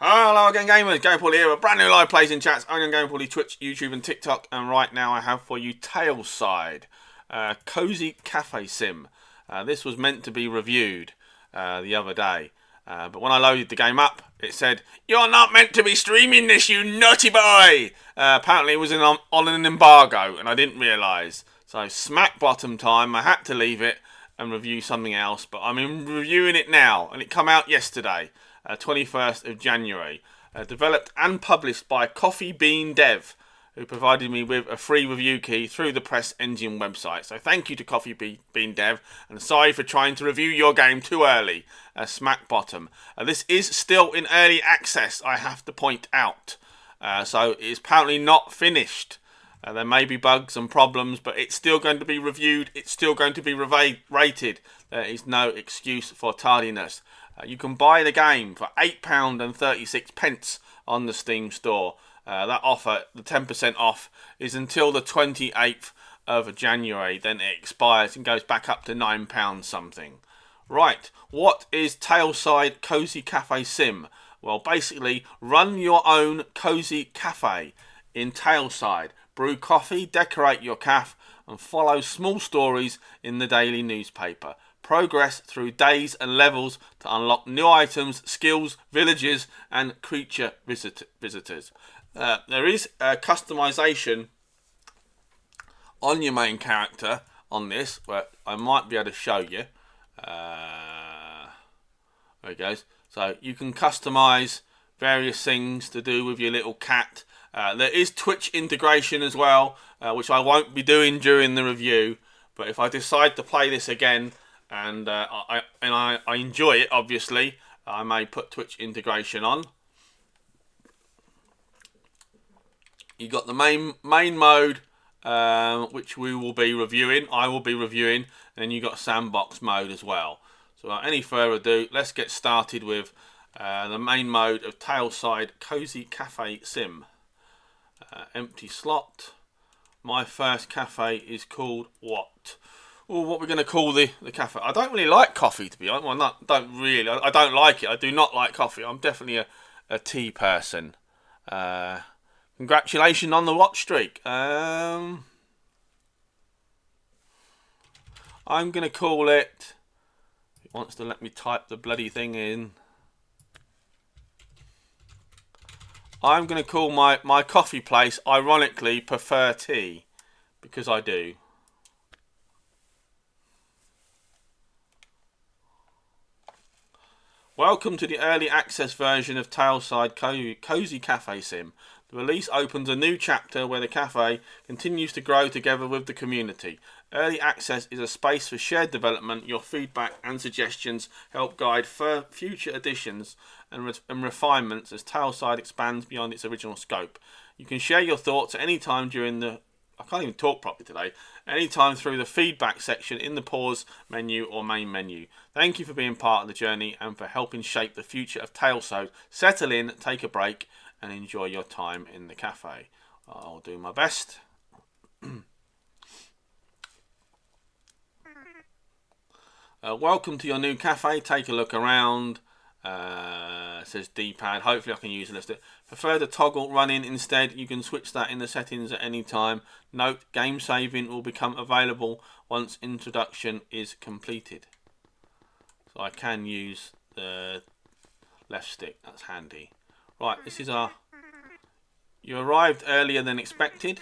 Hello again, gamers. GamerPauly here with brand new live plays in chats only on GamerPauly, Twitch, YouTube, and TikTok. And right now, I have for you Tailside, cozy cafe sim. This was meant to be reviewed the other day, but when I loaded the game up, it said, "You're not meant to be streaming this, you naughty boy." Apparently, it was on an embargo, and I didn't realise. So smack bottom time. I had to leave it and review something else, but I'm reviewing it now, and it come out yesterday. 21st of January. Developed and published by Coffee Bean Dev, who provided me with a free review key through the Press Engine website. So thank you to Coffee Bean Dev, and sorry for trying to review your game too early. Smack bottom. This is still in early access, I have to point out. So it's apparently not finished. There may be bugs and problems, but it's still going to be reviewed. It's still going to be rated. There is no excuse for tardiness. You can buy the game for £8.36 on the Steam store. That offer, the 10% off, is until the 28th of January. Then it expires and goes back up to £9 something. Right, what is Tailside Cozy Cafe Sim? Well, basically, run your own cozy cafe in Tailside. Brew coffee, decorate your cafe, and follow small stories in the daily newspaper. Progress through days and levels to unlock new items, skills, villages, and creature visitors. There is customization on your main character on this, but I might be able to show you. There it goes. So you can customize various things to do with your little cat. There is Twitch integration as well, which I won't be doing during the review. But if I decide to play this again, and I enjoy it, obviously, I may put Twitch integration on. You got the main mode, which we will be reviewing. I will be reviewing, and then you got sandbox mode as well. So without any further ado, let's get started with the main mode of Tailside Cozy Cafe Sim. Empty slot. My first cafe is called what? Oh, what we're going to call the cafe. I don't really like coffee, to be honest. Well, don't really. I don't like it. I do not like coffee. I'm definitely a tea person. Congratulations on the watch streak. I'm going to call it... It wants to let me type the bloody thing in. I'm going to call my coffee place, ironically, Prefer Tea. Because I do. Welcome to the early access version of Tailside Cozy Cafe Sim. The release opens a new chapter where the cafe continues to grow together with the community. Early access is a space for shared development. Your feedback and suggestions help guide future additions and refinements as Tailside expands beyond its original scope. You can share your thoughts at any time during the... I can't even talk properly today. Anytime through the feedback section in the pause menu or main menu. Thank you for being part of the journey and for helping shape the future of Tailside. Settle in, take a break, and enjoy your time in the cafe. I'll do my best. Welcome to your new cafe. Take a look around. Says D-pad. Hopefully I can use it. Prefer the toggle running instead. You can switch that in the settings at any time. Note, game saving will become available once introduction is completed. So I can use the left stick. That's handy. Right, this is our... You arrived earlier than expected.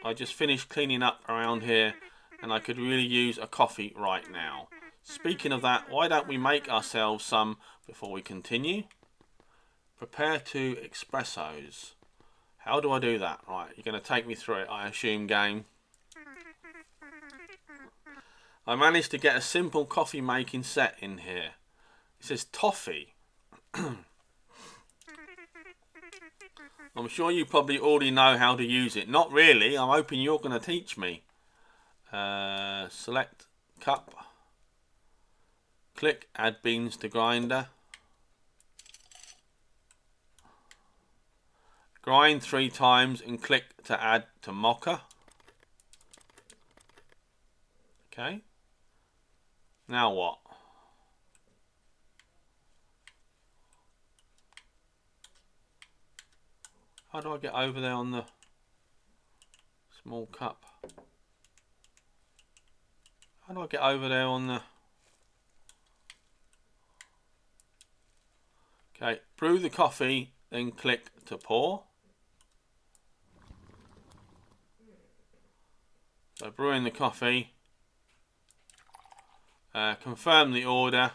I just finished cleaning up around here and I could really use a coffee right now. Speaking of that, why don't we make ourselves some before we continue? Prepare 2 espressos. How do I do that? Right, you're going to take me through it, I assume, game. I managed to get a simple coffee making set in here. It says toffee. I'm sure you probably already know how to use it. Not really. I'm hoping you're going to teach me. Select cup. Click add beans to grinder. Grind 3 times and click to add to mocha. Okay. Now what? How do I get over there on the small cup? How do I get over there on the... Okay, brew the coffee, then click to pour. So brewing the coffee. Confirm the order.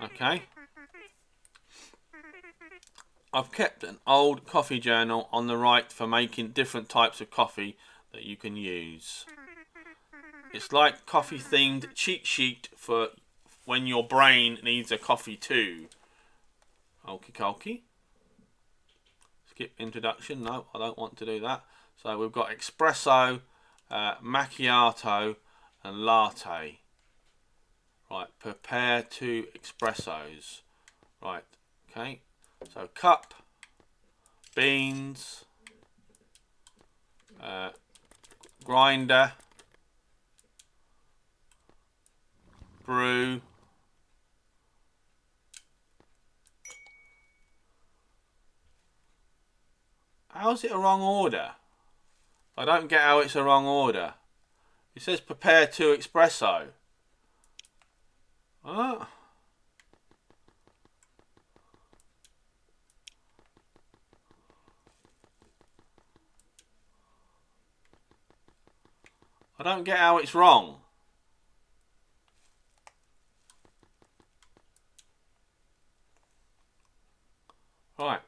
Okay. I've kept an old coffee journal on the right for making different types of coffee that you can use. It's like coffee themed cheat sheet for when your brain needs a coffee too. Okie dokie. Skip introduction. No, I don't want to do that. So we've got espresso, macchiato and latte. Right, prepare 2 espressos. Right, okay. So cup, beans, grinder, brew, how's it a wrong order? I don't get how it's a wrong order. It says prepare 2 espresso. What? I don't get how it's wrong. Right.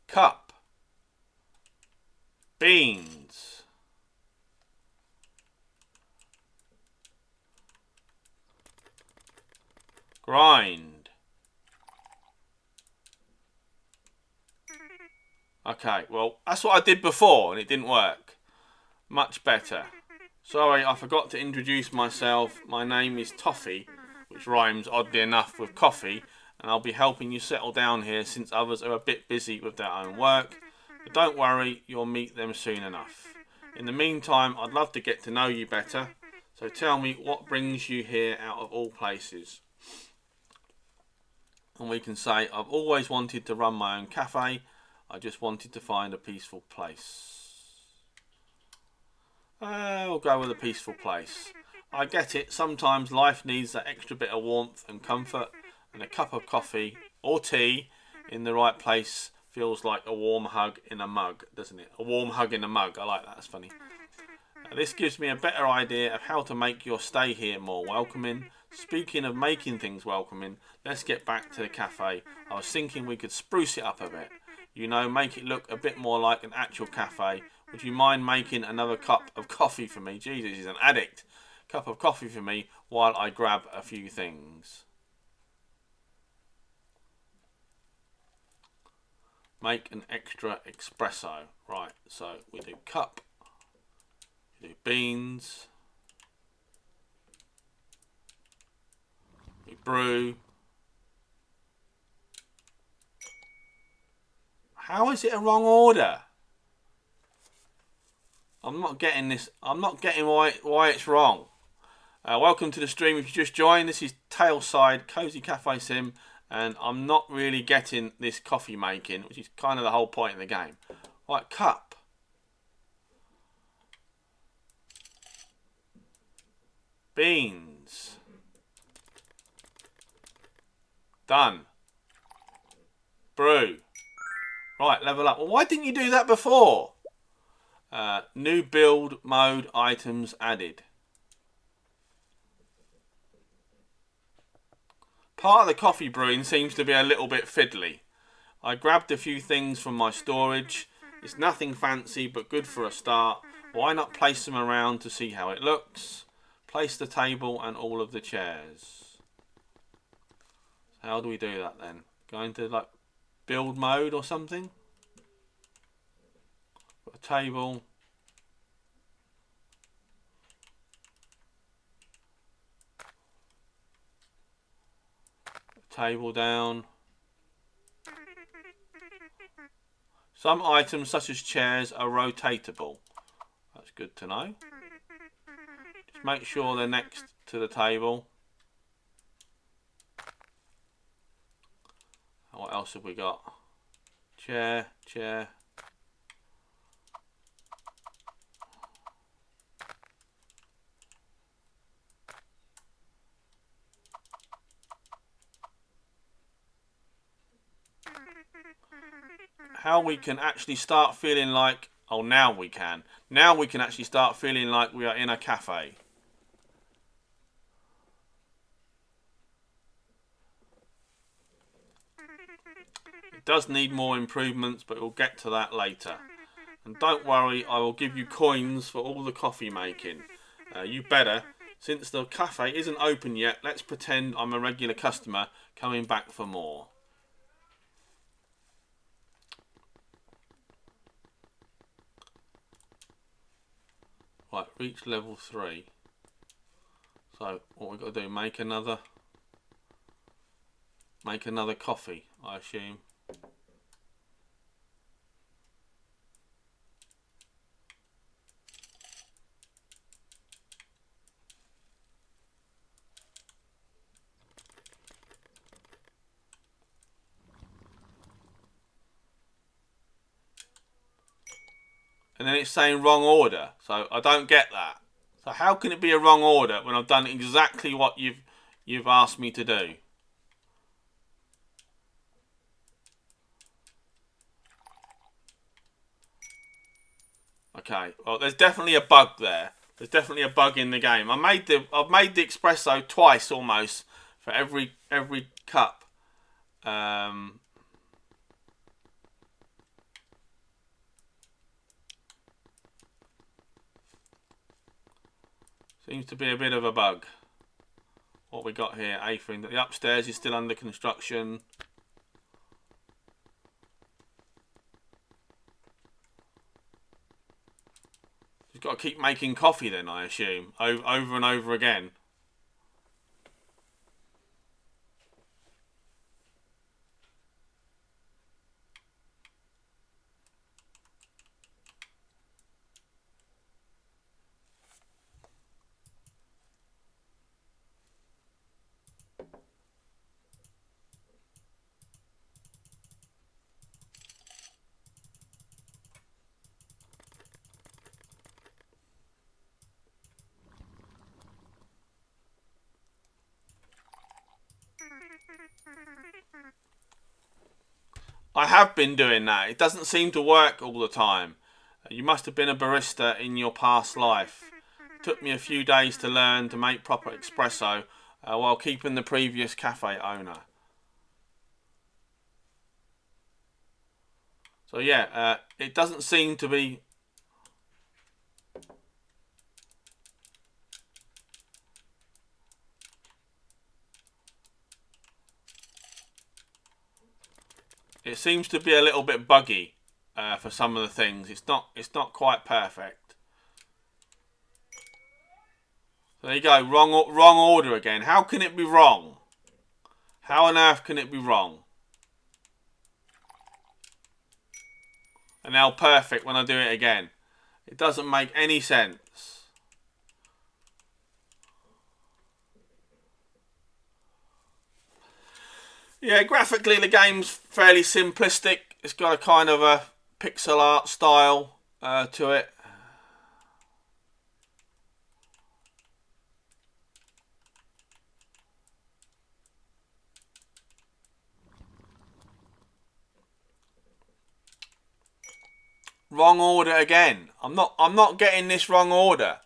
Cup. Beans. Grind. Okay, well, that's what I did before and it didn't work. Much better. Sorry, I forgot to introduce myself. My name is Toffee, which rhymes oddly enough with coffee, and I'll be helping you settle down here since others are a bit busy with their own work. But don't worry, you'll meet them soon enough. In the meantime, I'd love to get to know you better. So tell me, what brings you here out of all places? And we can say, I've always wanted to run my own cafe. I just wanted to find a peaceful place. We'll go with a peaceful place. I get it, sometimes life needs that extra bit of warmth and comfort, and a cup of coffee or tea in the right place feels like a warm hug in a mug, doesn't it? A warm hug in a mug, I like that, that's funny. This gives me a better idea of how to make your stay here more welcoming. Speaking of making things welcoming, let's get back to the cafe. I was thinking we could spruce it up a bit. You know, make it look a bit more like an actual cafe. Would you mind making another cup of coffee for me? Jesus, he's an addict. Cup of coffee for me while I grab a few things. Make an extra espresso. Right, so we do cup. We do beans. We brew. How is it a wrong order? I'm not getting this. I'm not getting why it's wrong. Welcome to the stream. If you just joined, this is Tailside Cozy Cafe Sim, and I'm not really getting this coffee making, which is kind of the whole point of the game. Right, cup. Beans. Done. Brew. Right, level up. Well, why didn't you do that before? New build mode items added. Part of the coffee brewing seems to be a little bit fiddly. I grabbed a few things from my storage. It's nothing fancy, but good for a start. Why not place them around to see how it looks? Place the table and all of the chairs. How do we do that then? Go into like build mode or something? Got a table. Table down. Some items such as chairs are rotatable. That's good to know. Just make sure they're next to the table. What else have we got? Chair, chair. How we can actually start feeling like, oh, now we can. Now we can actually start feeling like we are in a cafe. It does need more improvements, but we'll get to that later. And don't worry, I will give you coins for all the coffee making. You better. Since the cafe isn't open yet, let's pretend I'm a regular customer coming back for more. Right, reach level 3. So what we've got to do, make another coffee, I assume. And then it's saying wrong order, so I don't get that. So how can it be a wrong order when I've done exactly what you've asked me to do? Okay, well, there's definitely a bug there. There's definitely a bug in the game. I've made the espresso twice almost for every cup. Seems to be a bit of a bug. What we got here, apron. The upstairs is still under construction. You've got to keep making coffee then, I assume, over and over again. I have been doing that. It doesn't seem to work all the time. You must have been a barista in your past life. It took me a few days to learn to make proper espresso while keeping the previous cafe owner. So yeah, it doesn't seem to be... It seems to be a little bit buggy for some of the things. It's not quite perfect. So there you go. Wrong order again. How can it be wrong? How on earth can it be wrong? And now perfect when I do it again. It doesn't make any sense. Yeah, graphically the game's fairly simplistic. It's got a kind of a pixel art style to it. Wrong order again. I'm not getting this wrong order.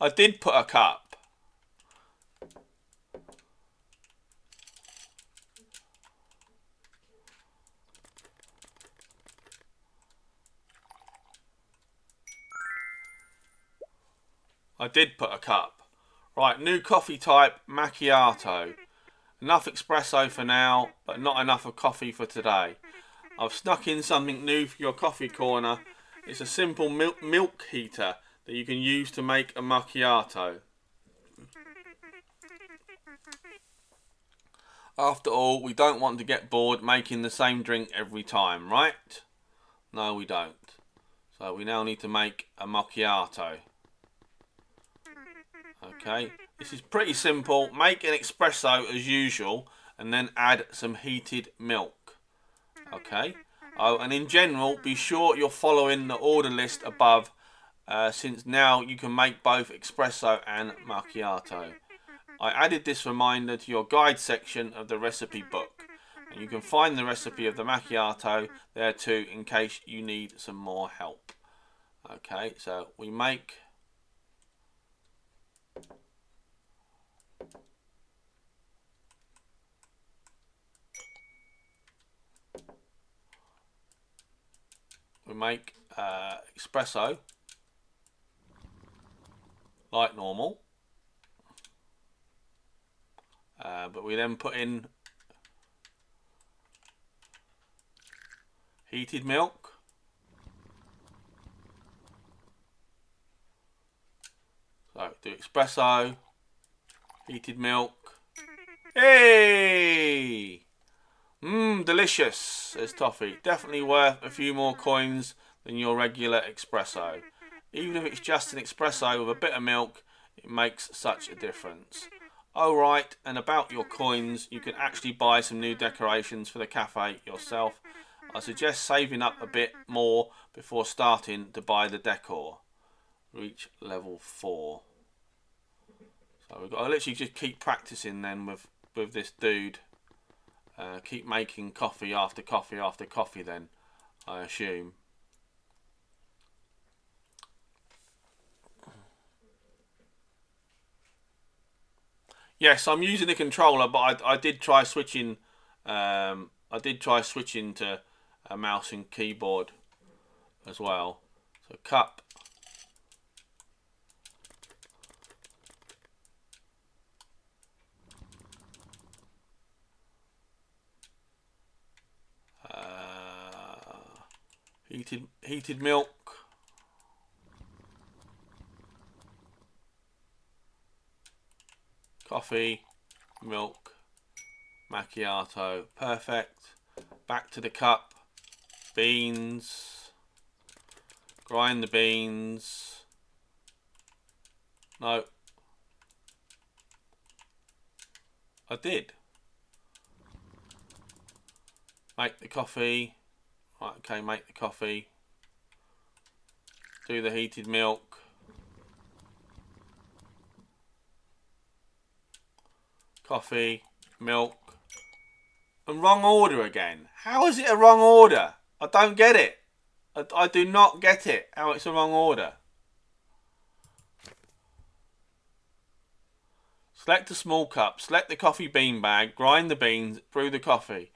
I did put a cup. I did put a cup. Right, new coffee type, macchiato. Enough espresso for now, but not enough of coffee for today. I've snuck in something new for your coffee corner. It's a simple milk heater that you can use to make a macchiato. After all, we don't want to get bored making the same drink every time, right? No, we don't. So we now need to make a macchiato. Okay, this is pretty simple. Make an espresso as usual and then add some heated milk. Okay. Oh, and in general, be sure you're following the order list above, since now you can make both espresso and macchiato. I added this reminder to your guide section of the recipe book, and you can find the recipe of the macchiato there too in case you need some more help. Okay, so we make espresso like normal, but we then put in heated milk, so do espresso, heated milk. Hey! Delicious, says Toffee. Definitely worth a few more coins than your regular espresso. Even if it's just an espresso with a bit of milk, it makes such a difference. Oh right, and about your coins, you can actually buy some new decorations for the cafe yourself. I suggest saving up a bit more before starting to buy the decor. Reach level 4. So we've got to literally just keep practicing then with this dude. Keep making coffee after coffee after coffee then, I assume. Yes, I'm using the controller, but I did try switching. I did try switching to a mouse and keyboard as well. So cup. Heated milk. Coffee, milk, macchiato. Perfect. Back to the cup. Beans. Grind the beans. No. I did. Make the coffee. Right, okay, make the coffee. Do the heated milk. Coffee, milk. And wrong order again. How is it a wrong order? I don't get it. I do not get it, how it's a wrong order. Select a small cup. Select the coffee bean bag. Grind the beans. Brew the coffee.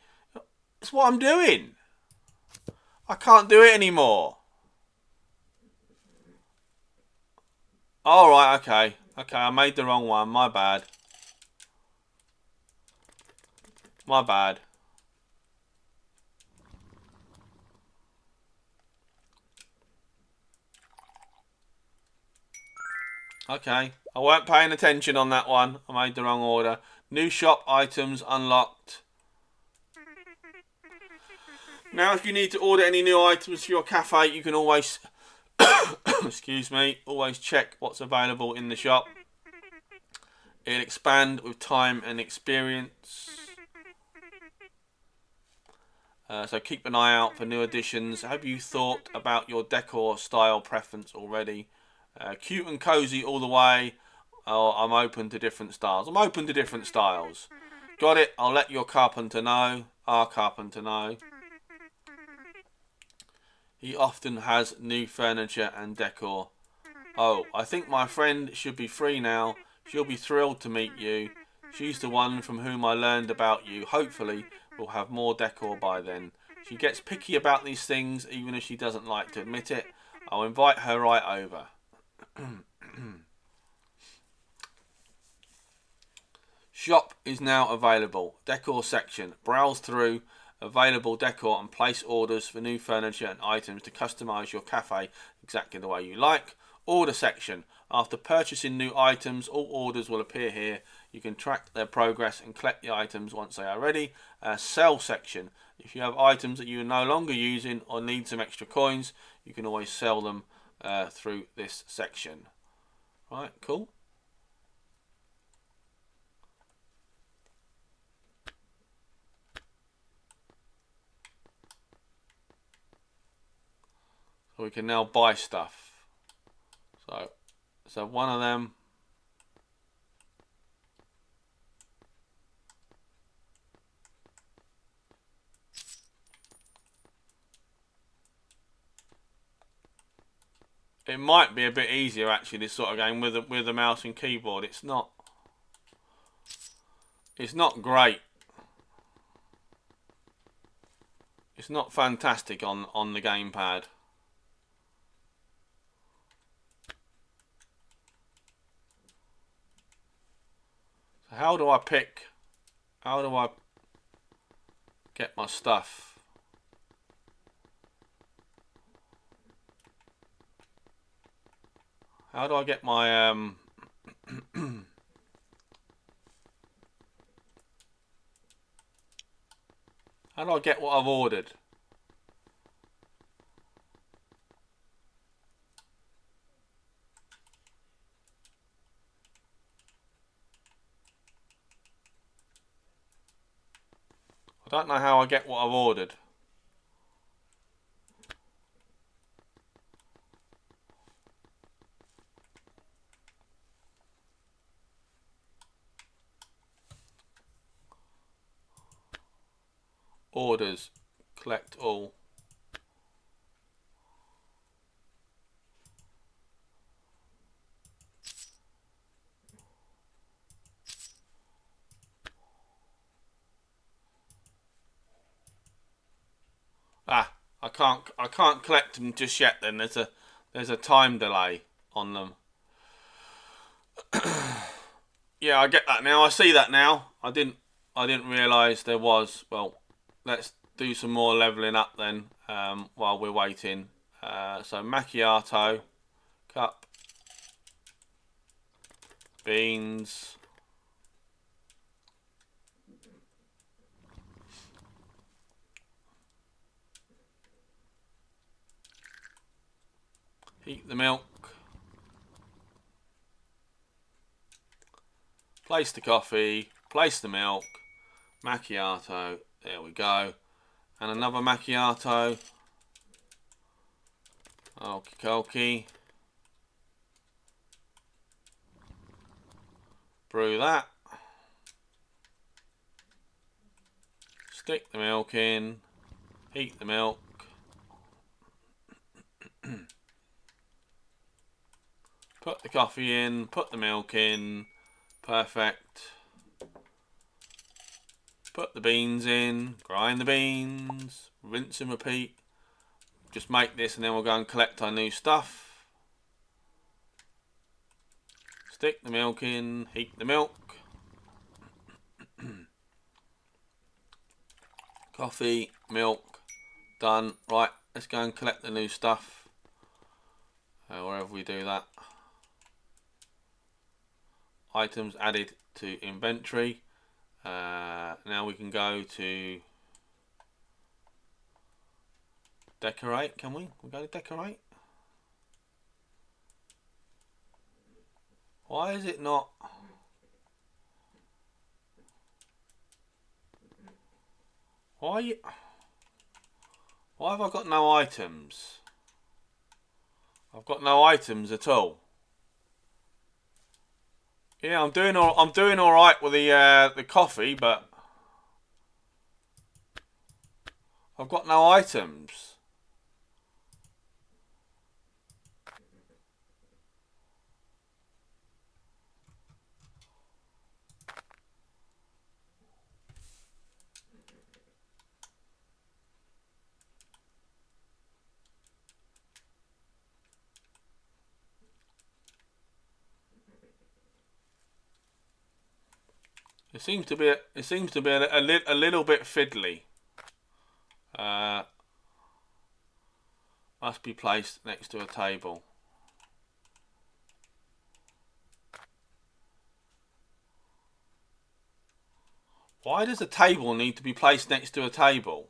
That's what I'm doing. I can't do it anymore. Alright, okay. Okay, I made the wrong one. My bad. My bad. Okay. I weren't paying attention on that one. I made the wrong order. New shop items unlocked. Now, if you need to order any new items for your cafe, you can always, excuse me, always check what's available in the shop. It'll expand with time and experience. So keep an eye out for new additions. Have you thought about your decor style preference already? Cute and cozy all the way. Oh, I'm open to different styles. I'm open to different styles. Got it? I'll let your carpenter know. Our carpenter know. He often has new furniture and decor. Oh, I think my friend should be free now. She'll be thrilled to meet you. She's the one from whom I learned about you. Hopefully, we'll have more decor by then. She gets picky about these things, even if she doesn't like to admit it. I'll invite her right over. Shop is now available. Decor section. Browse through available decor and place orders for new furniture and items to customize your cafe exactly the way you like. Order section. After purchasing new items, all orders will appear here. You can track their progress and collect the items once they are ready. Sell section. If you have items that you are no longer using or need some extra coins, you can always sell them through this section. Right, cool. So we can now buy stuff. So one of them. It might be a bit easier actually, this sort of game with a mouse and keyboard. It's not great. It's not fantastic on the gamepad. So how do I get my stuff? How do I get my how do I get what I've ordered? I don't know how I get what I've ordered. Orders, collect all. Ah, I can't collect them just yet. Then there's a time delay on them. Yeah, I get that now. I see that now. I didn't realise there was. Well, let's do some more leveling up then while we're waiting. So macchiato, cup, beans. Heat the milk. Place the coffee. Place the milk. Macchiato. There we go. And another macchiato. Okie dokie. Brew that. Stick the milk in. Heat the milk. Put the coffee in. Put the milk in. Perfect. Put the beans in. Grind the beans. Rinse and repeat. Just make this and then we'll go and collect our new stuff. Stick the milk in. Heat the milk. Coffee, milk, done. Right, let's go and collect the new stuff. Wherever we do that. Items added to inventory. Now we can go to decorate. Can we? We go to decorate. Why is it not? Why have I got no items? I've got no items at all. Yeah, I'm doing all right with the coffee, but I've got no items. It seems to be a little bit fiddly. Must be placed next to a table. Why does a table need to be placed next to a table?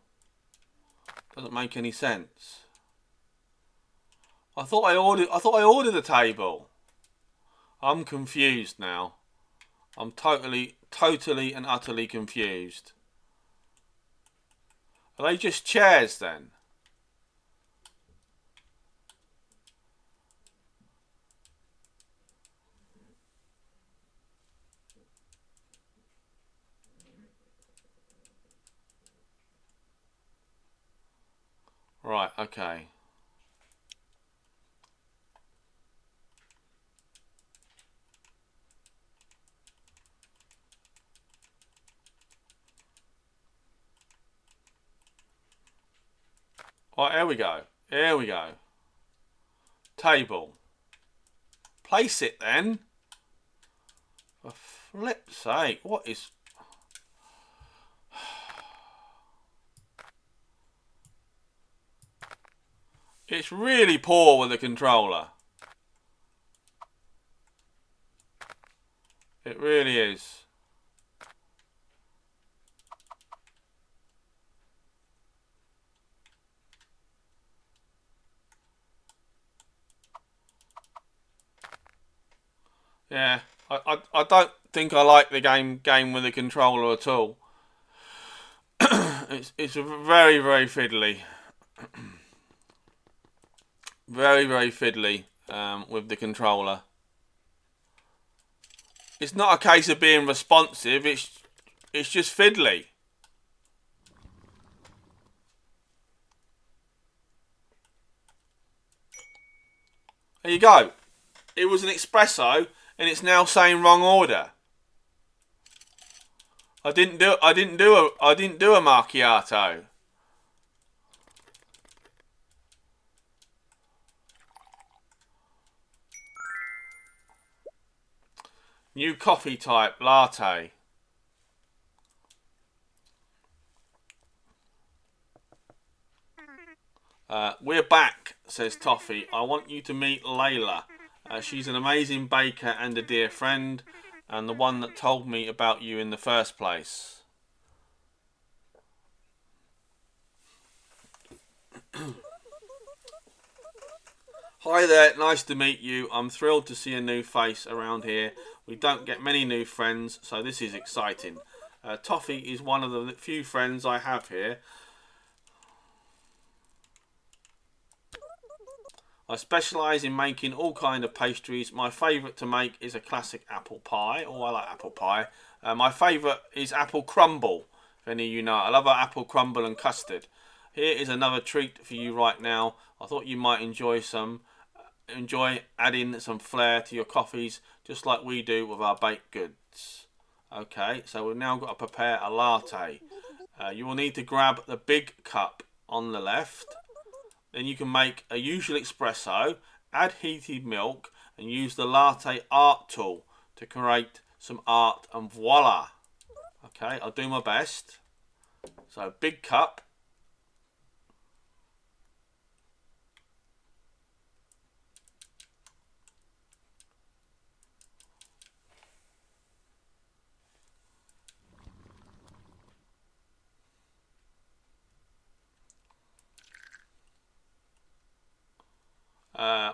Doesn't make any sense. I thought I ordered a table. I'm confused now. I'm totally and utterly confused. Are they just chairs then? Right, okay. Right, here we go. Here we go. Table. Place it then. For flip's sake, what is... It's really poor with the controller. It really is. Yeah, I don't think I like the game with the controller at all. It's very, very fiddly. Very, very fiddly with the controller. It's not a case of being responsive, it's just fiddly. There you go. It was an espresso and it's now saying wrong order. I didn't do a macchiato. New coffee type, latte. We're back, says Toffee. I want you to meet Layla. She's an amazing baker and a dear friend, and the one that told me about you in the first place. Hi there, nice to meet you. I'm thrilled to see a new face around here. We don't get many new friends, so this is exciting. Toffee is one of the few friends I have here. I specialise in making all kind of pastries. My favourite to make is a classic apple pie. Oh, I like apple pie. My favourite is apple crumble, if any of you know. I love apple crumble and custard. Here is another treat for you right now. I thought you might enjoy adding some flair to your coffees, just like we do with our baked goods. Okay, so we've now got to prepare a latte. You will need to grab the big cup on the left. Then you can make a usual espresso, add heated milk, and use the latte art tool to create some art, and voila. Okay, I'll do my best. So, big cup.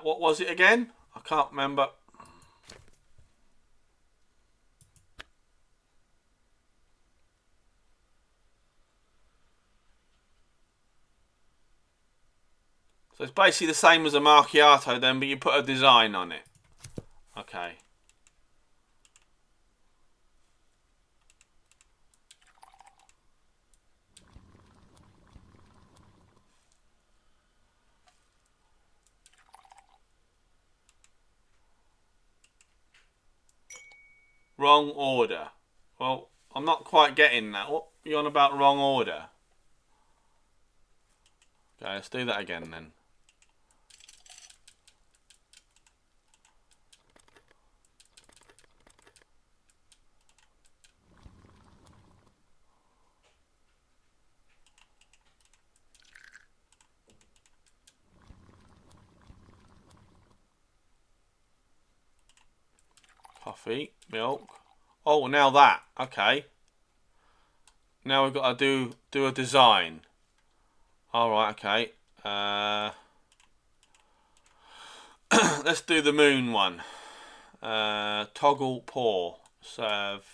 What was it again? I can't remember. So it's basically the same as a macchiato then, but you put a design on it. Okay. Wrong order. Well, I'm not quite getting that. What are you on about wrong order? Okay, let's do that again then. Coffee, milk. Oh, now that. Okay. Now we've got to do a design. All right. Okay. Let's do the moon one. Toggle pour. Serve.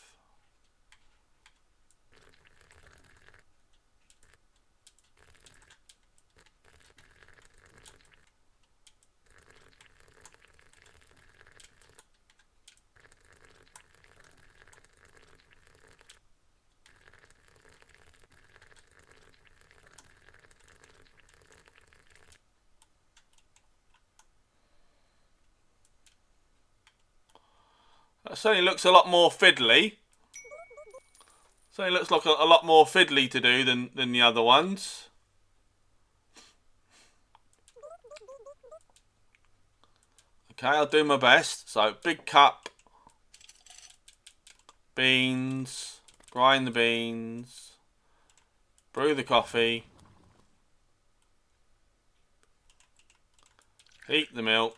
It certainly looks a lot more fiddly. Certainly looks like a lot more fiddly to do than the other ones. Okay, I'll do my best. So, big cup. Beans. Grind the beans. Brew the coffee. Heat the milk.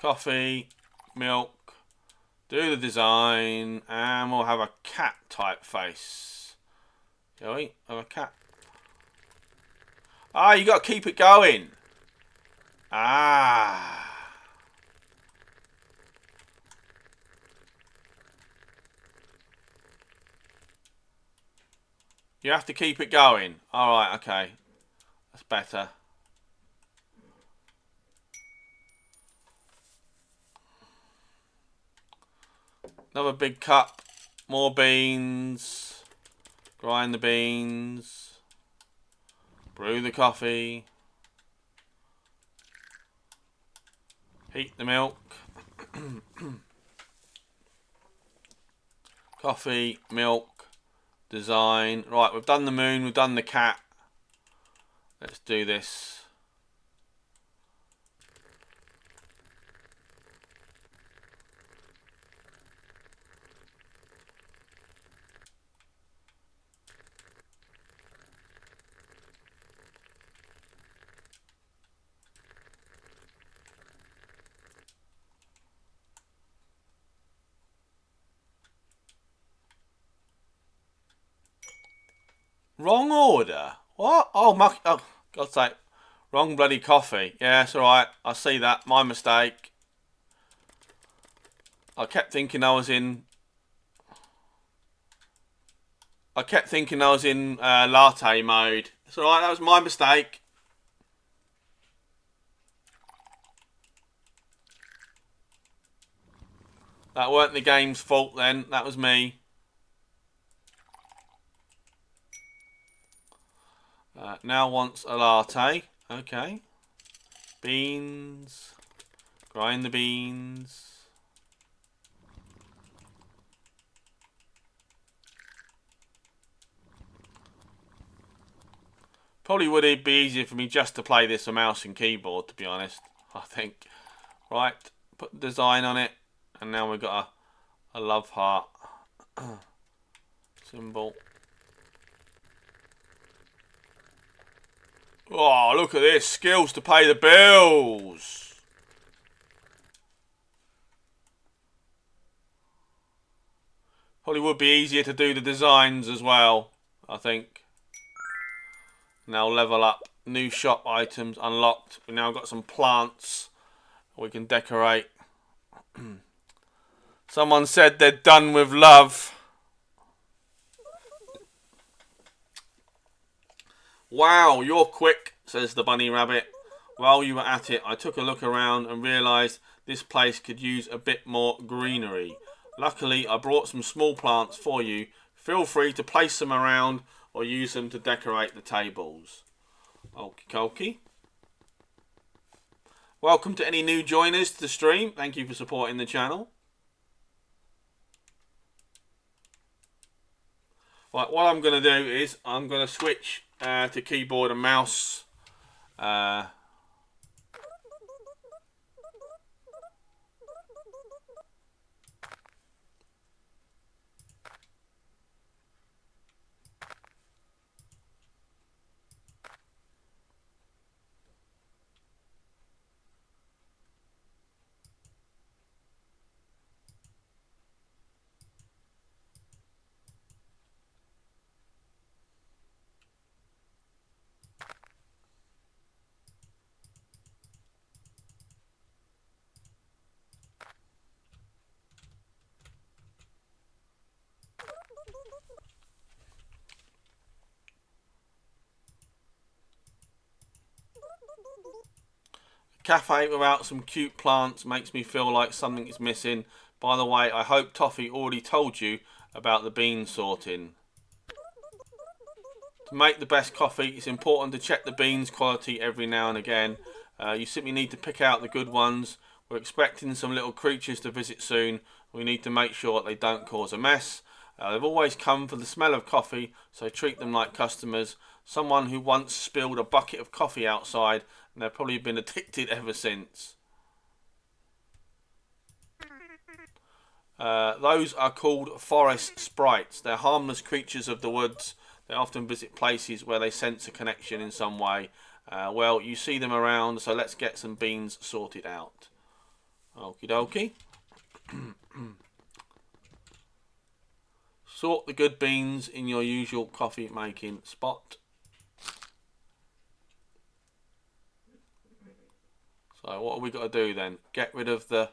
Coffee. Milk. Do the design. And we'll have a cat type face. Shall we? Have a cat. Ah, you got to keep it going. Ah. You have to keep it going. Alright, okay. That's better. Another big cup. More beans. Grind the beans. Brew the coffee. Heat the milk. Coffee, milk, design. Right, we've done the moon, we've done the cat. Let's do this. Wrong order? What? Oh, my... Oh, God's sake. Wrong bloody coffee. Yeah, it's alright. I see that. My mistake. I kept thinking I was in... latte mode. It's alright, that was my mistake. That weren't the game's fault then. That was me. Now wants a latte. Okay. Beans. Grind the beans. Probably would it be easier for me just to play this on mouse and keyboard, to be honest. I think. Right. Put the design on it. And now we've got a love heart symbol. Oh, look at this. Skills to pay the bills. Probably would be easier to do the designs as well, I think. Now level up. New shop items unlocked. We've now got some plants we can decorate. Someone said they're done with love. Wow, you're quick, says the bunny rabbit. While you were at it, I took a look around and realised this place could use a bit more greenery. Luckily, I brought some small plants for you. Feel free to place them around or use them to decorate the tables. Okie dokie. Welcome to any new joiners to the stream. Thank you for supporting the channel. Right, what I'm going to do is I'm going to switch to keyboard and mouse. Cafe without some cute plants makes me feel like something is missing. By the way, I hope Toffee already told you about the bean sorting. To make the best coffee, it's important to check the beans quality every now and again. You simply need to pick out the good ones. We're expecting some little creatures to visit soon. We need to make sure that they don't cause a mess. They've always come for the smell of coffee, so treat them like customers. Someone who once spilled a bucket of coffee outside, and they've probably been addicted ever since. Those are called forest sprites. They're harmless creatures of the woods. They often visit places where they sense a connection in some way. Well, you see them around, so let's get some beans sorted out. Okie dokie. Sort the good beans in your usual coffee making spot. So what have we got to do then? Get rid of the...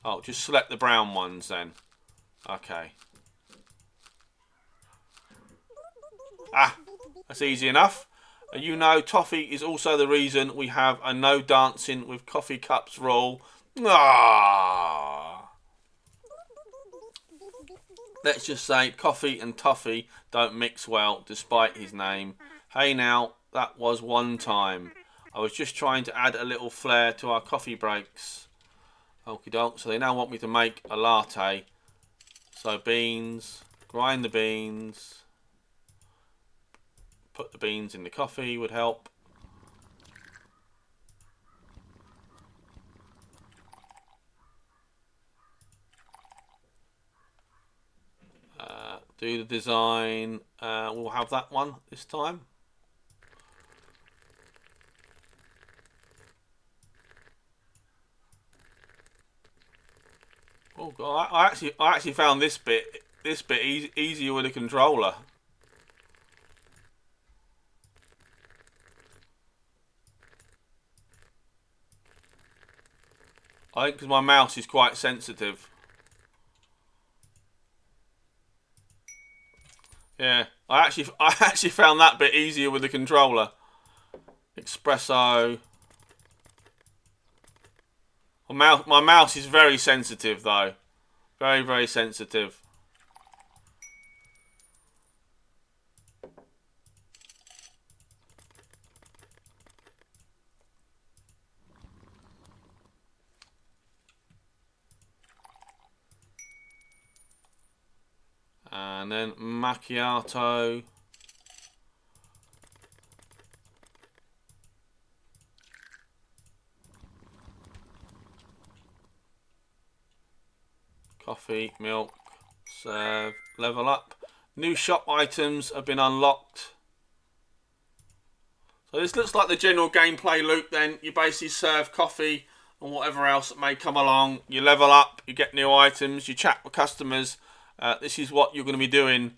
Oh, just select the brown ones then. Okay. Ah, that's easy enough. You know, toffee is also the reason we have a no dancing with coffee cups rule. Ah. Let's just say coffee and toffee don't mix well, despite his name. Hey now, that was one time. I was just trying to add a little flair to our coffee breaks. Okie doke, so they now want me to make a latte. So beans, grind the beans. Put the beans in the coffee would help. Do the design. We'll have that one this time. Oh god, I actually found this bit easier with a controller. I think because my mouse is quite sensitive. Yeah, I actually found that bit easier with the controller. Espresso. My mouse is very sensitive though. Very, very sensitive. And then macchiato. Coffee, milk, serve, level up. New shop items have been unlocked. So this looks like the general gameplay loop then. You basically serve coffee and whatever else that may come along. You level up, you get new items, you chat with customers. This is what you're going to be doing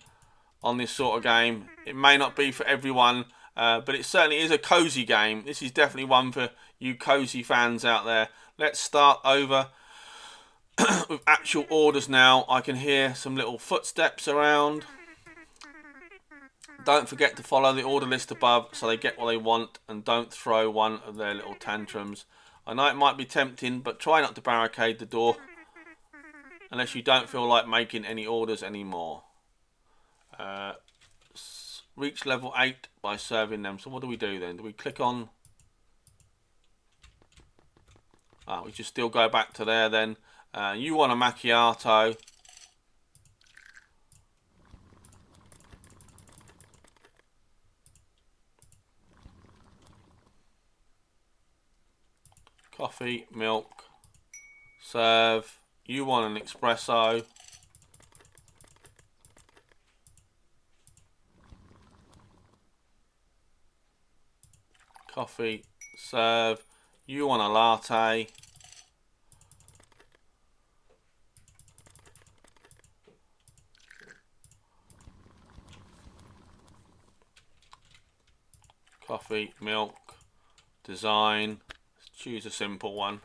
on this sort of game. It may not be for everyone, but it certainly is a cozy game. This is definitely one for you cozy fans out there. Let's start over with actual orders now. I can hear some little footsteps around. Don't forget to follow the order list above so they get what they want and don't throw one of their little tantrums. I know it might be tempting, but try not to barricade the door unless you don't feel like making any orders anymore. Reach level 8 by serving them. So what do we do then? Do we click on... we just still go back to there then. You want a macchiato. Coffee, milk, serve. You want an espresso. Coffee, serve. You want a latte. Coffee, milk, design. Let's choose a simple one.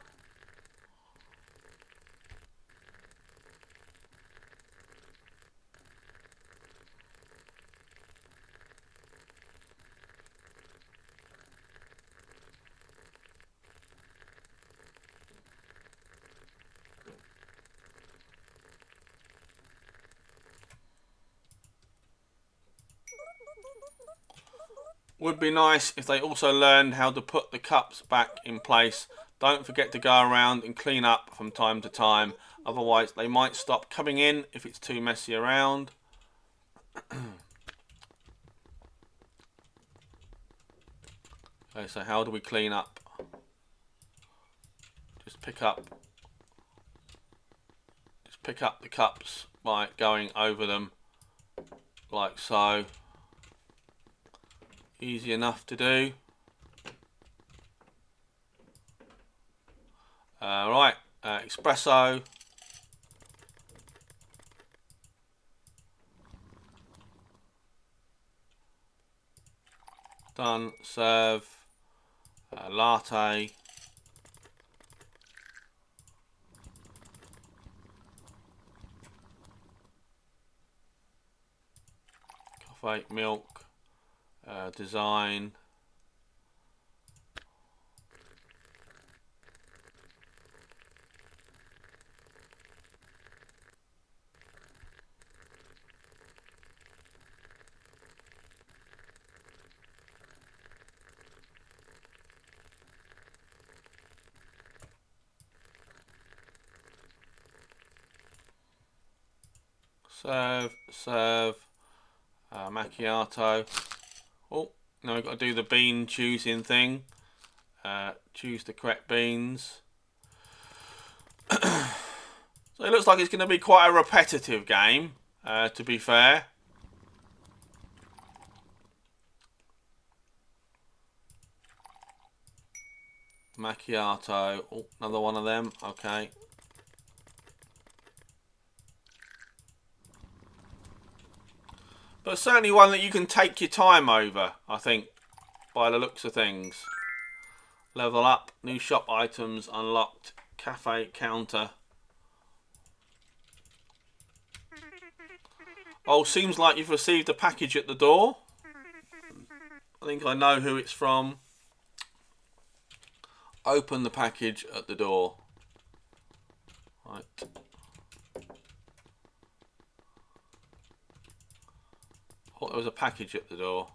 Would be nice if they also learned how to put the cups back in place. Don't forget to go around and clean up from time to time. Otherwise, they might stop coming in if it's too messy around. Okay, so how do we clean up? Just pick up the cups by going over them like so. Easy enough to do. Right, espresso. Done. Serve. Latte. Coffee, milk. Design. Serve, macchiato. Oh, now we've got to do the bean choosing thing. Choose the correct beans. So it looks like it's going to be quite a repetitive game, to be fair. Macchiato. Oh, another one of them. Okay. But certainly one that you can take your time over, I think, by the looks of things. Level up, new shop items unlocked, cafe counter. Oh, seems like you've received a package at the door. I think I know who it's from. Open the package at the door. Right. Oh, there was a package at the door.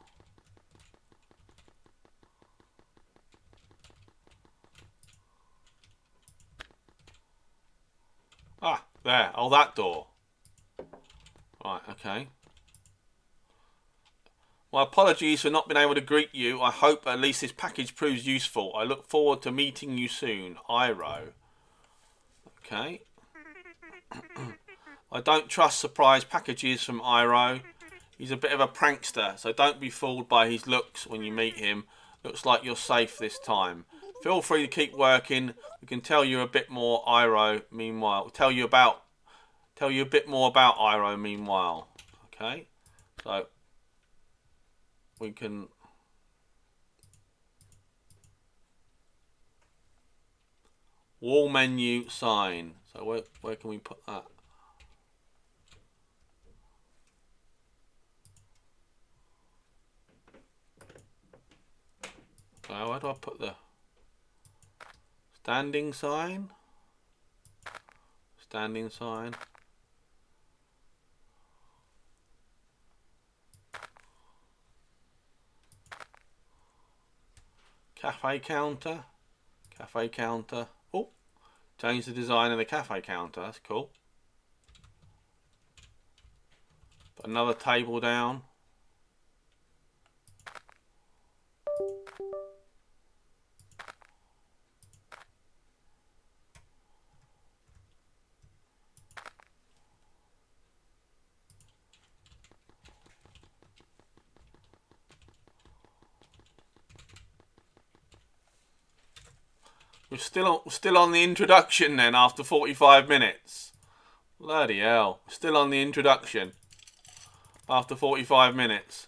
Ah, there. Oh, that door. Right, okay. My apologies for not being able to greet you. I hope at least this package proves useful. I look forward to meeting you soon. Iro. Okay. I don't trust surprise packages from Iro. He's a bit of a prankster, so don't be fooled by his looks when you meet him. Looks like you're safe this time. Feel free to keep working. We can tell you a bit more, Iro. Meanwhile, tell you a bit more about Iro. Meanwhile, okay. So we can wall menu sign. So where can we put that? So where do I put the standing sign? Standing sign. Cafe counter. Cafe counter. Oh, change the design of the cafe counter. That's cool. Put another table down. We're still on the introduction then after 45 minutes. Bloody hell. We're still on the introduction after 45 minutes.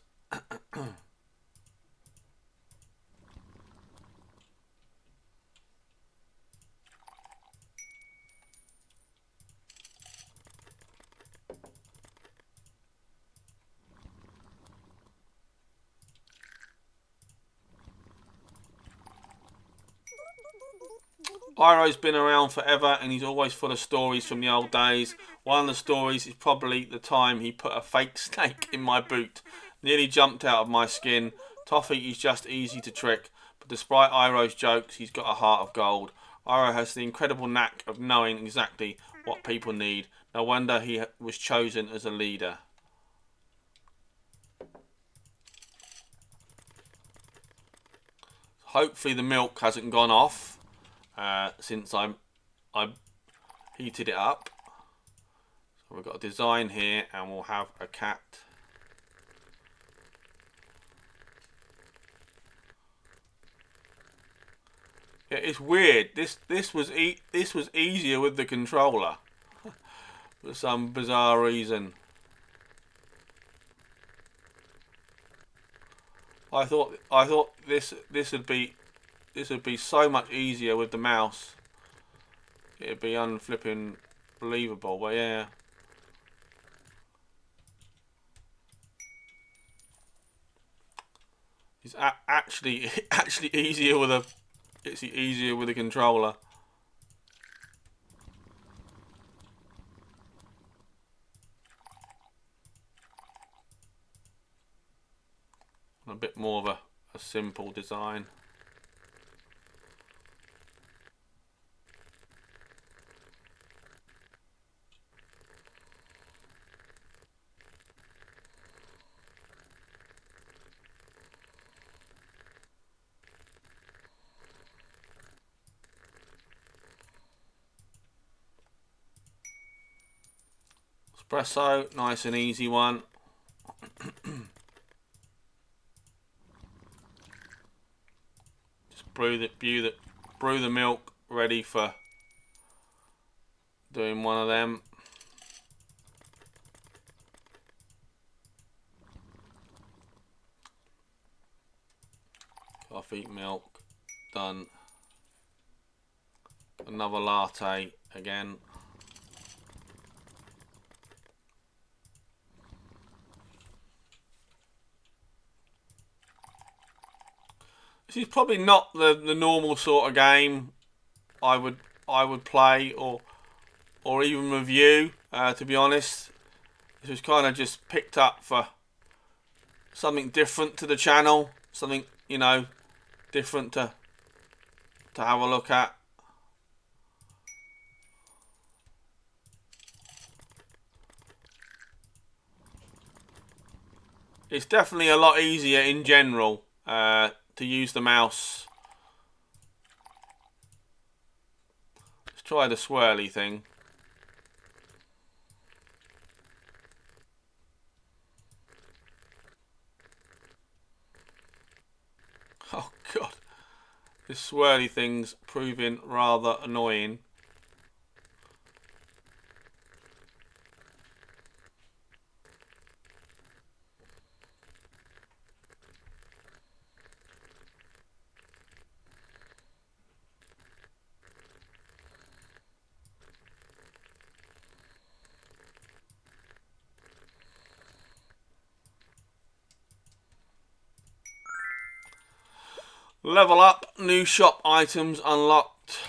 Iro's been around forever and he's always full of stories from the old days. One of the stories is probably the time he put a fake snake in my boot. Nearly jumped out of my skin. Toffee is just easy to trick, but despite Iroh's jokes, he's got a heart of gold. Iroh has the incredible knack of knowing exactly what people need. No wonder he was chosen as a leader. Hopefully the milk hasn't gone off since I heated it up. So we've got a design here, and we'll have a cat. Yeah, it's weird. This was easier with the controller for some bizarre reason. I thought this would be so much easier with the mouse. It'd be unflipping believable, but yeah. It's actually easier with a controller. A bit more of a simple design. Espresso, nice and easy one. Just brew the milk, ready for doing one of them. Coffee, milk, done. Another latte again. This is probably not the normal sort of game I would play or even review. To be honest, this was kind of just picked up for something different to the channel, something, you know, different to have a look at. It's definitely a lot easier in general to use the mouse. Let's try the swirly thing. Oh god, this swirly thing's proving rather annoying. Level up, new shop items unlocked.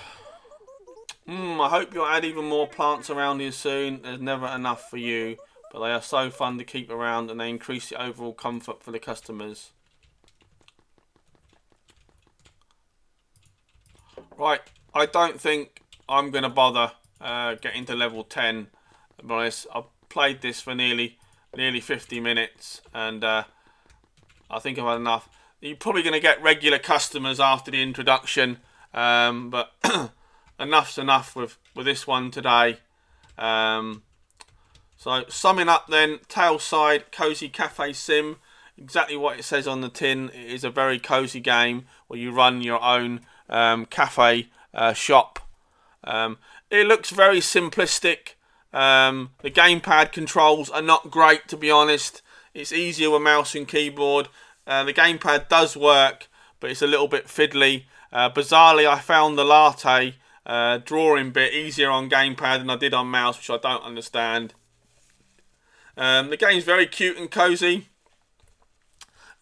I hope you'll add even more plants around here soon. There's never enough for you, but they are so fun to keep around and they increase the overall comfort for the customers. Right, I don't think I'm going to bother getting to level 10. To be honest, I've played this for nearly 50 minutes and I think I've had enough. You're probably going to get regular customers after the introduction, but enough's enough with this one today. So summing up then, Tailside Cozy Cafe Sim, exactly what it says on the tin. It is a very cozy game where you run your own cafe shop. It looks very simplistic. The gamepad controls are not great, to be honest. It's easier with mouse and keyboard. The gamepad does work, but it's a little bit fiddly. Bizarrely, I found the latte drawing bit easier on gamepad than I did on mouse, which I don't understand. The game's very cute and cozy,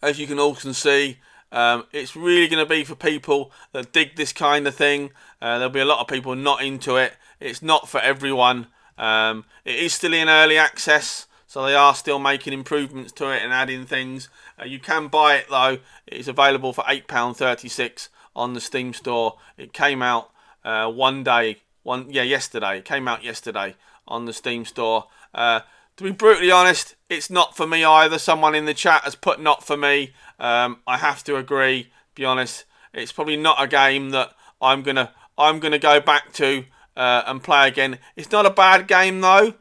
as you can all can see. It's really going to be for people that dig this kind of thing. There'll be a lot of people not into it. It's not for everyone. It is still in early access, so they are still making improvements to it and adding things. You can buy it though. It's available for £8.36 on the Steam store. It came out yesterday. It came out yesterday on the Steam store. To be brutally honest, it's not for me either. Someone in the chat has put not for me. I have to agree. Be honest, it's probably not a game that I'm gonna go back to and play again. It's not a bad game though.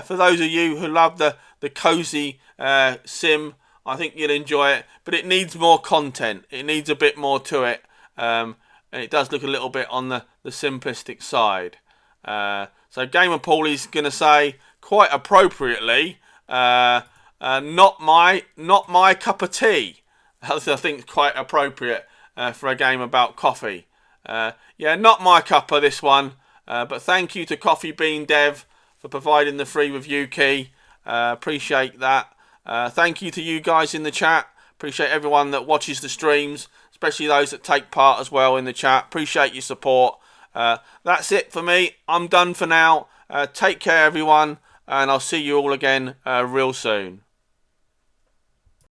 For those of you who love the cozy sim, I think you'll enjoy it. But it needs more content. It needs a bit more to it. And it does look a little bit on the simplistic side. So GamerPauly's going to say, quite appropriately, not my cup of tea. I think quite appropriate for a game about coffee. Yeah, not my cup of this one. But thank you to Coffee Bean Dev for providing the free review key. Appreciate that. Thank you to you guys in the chat. Appreciate everyone that watches the streams, especially those that take part as well in the chat. Appreciate your support. That's it for me. I'm done for now. Take care, everyone, and I'll see you all again real soon.